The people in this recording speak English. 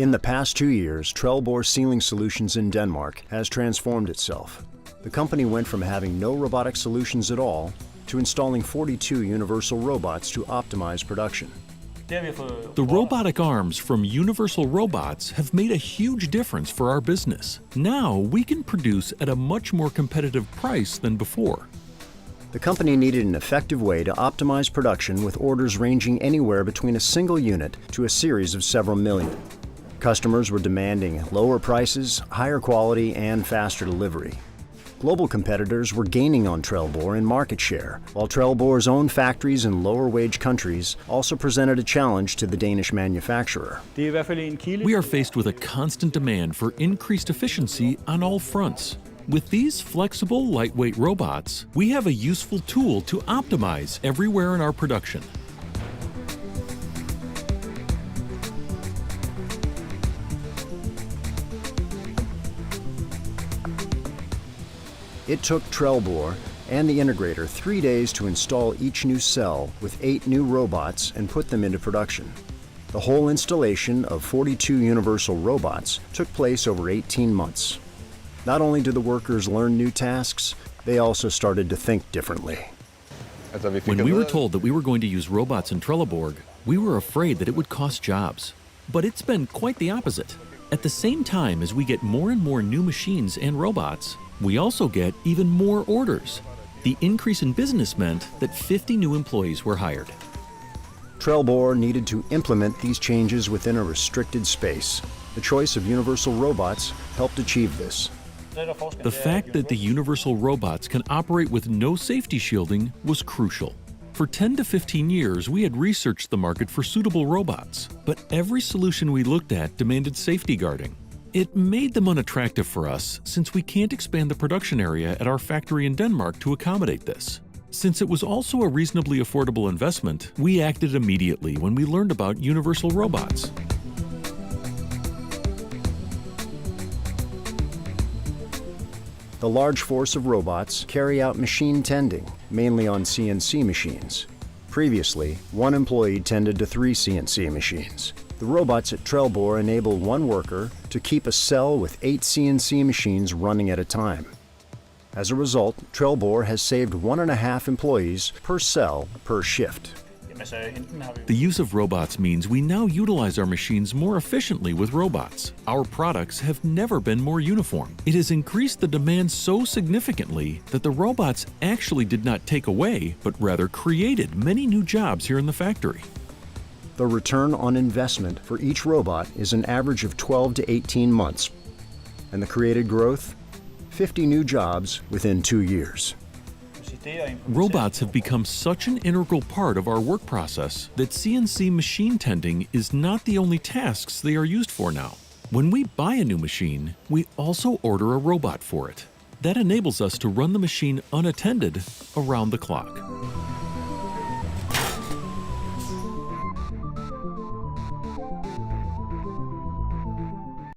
In the past 2 years, Trelleborg Sealing Solutions in Denmark has transformed itself. The company went from having no robotic solutions at all to installing 42 universal robots to optimize production. The robotic arms from Universal Robots have made a huge difference for our business. Now we can produce at a much more competitive price than before. The company needed an effective way to optimize production with orders ranging anywhere between a single unit to a series of several million. Customers were demanding lower prices, higher quality, and faster delivery. Global competitors were gaining on Trelleborg in market share, while Trelleborg's own factories in lower-wage countries also presented a challenge to the Danish manufacturer. We are faced with a constant demand for increased efficiency on all fronts. With these flexible, lightweight robots, we have a useful tool to optimize everywhere in our production. It took Trelleborg and the integrator 3 days to install each new cell with 8 new robots and put them into production. The whole installation of 42 universal robots took place over 18 months. Not only did the workers learn new tasks, they also started to think differently. When we were told that we were going to use robots in Trelleborg, we were afraid that it would cost jobs. But it's been quite the opposite. At the same time as we get more and more new machines and robots, we also get even more orders. The increase in business meant that 50 new employees were hired. Trelleborg needed to implement these changes within a restricted space. The choice of universal robots helped achieve this. The fact that the universal robots can operate with no safety shielding was crucial. For 10 to 15 years, we had researched the market for suitable robots, but every solution we looked at demanded safety guarding. It made them unattractive for us since we can't expand the production area at our factory in Denmark to accommodate this. Since it was also a reasonably affordable investment, we acted immediately when we learned about universal robots. The large force of robots carry out machine tending, mainly on CNC machines. Previously, one employee tended to 3 CNC machines. The robots at Trelleborg enable one worker to keep a cell with 8 CNC machines running at a time. As a result, Trelleborg has saved 1.5 employees per cell per shift. The use of robots means we now utilize our machines more efficiently with robots. Our products have never been more uniform. It has increased the demand so significantly that the robots actually did not take away, but rather created many new jobs here in the factory. The return on investment for each robot is an average of 12 to 18 months, and the created growth, 50 new jobs within 2 years. Robots have become such an integral part of our work process that CNC machine tending is not the only tasks they are used for now. When we buy a new machine, we also order a robot for it. That enables us to run the machine unattended around the clock.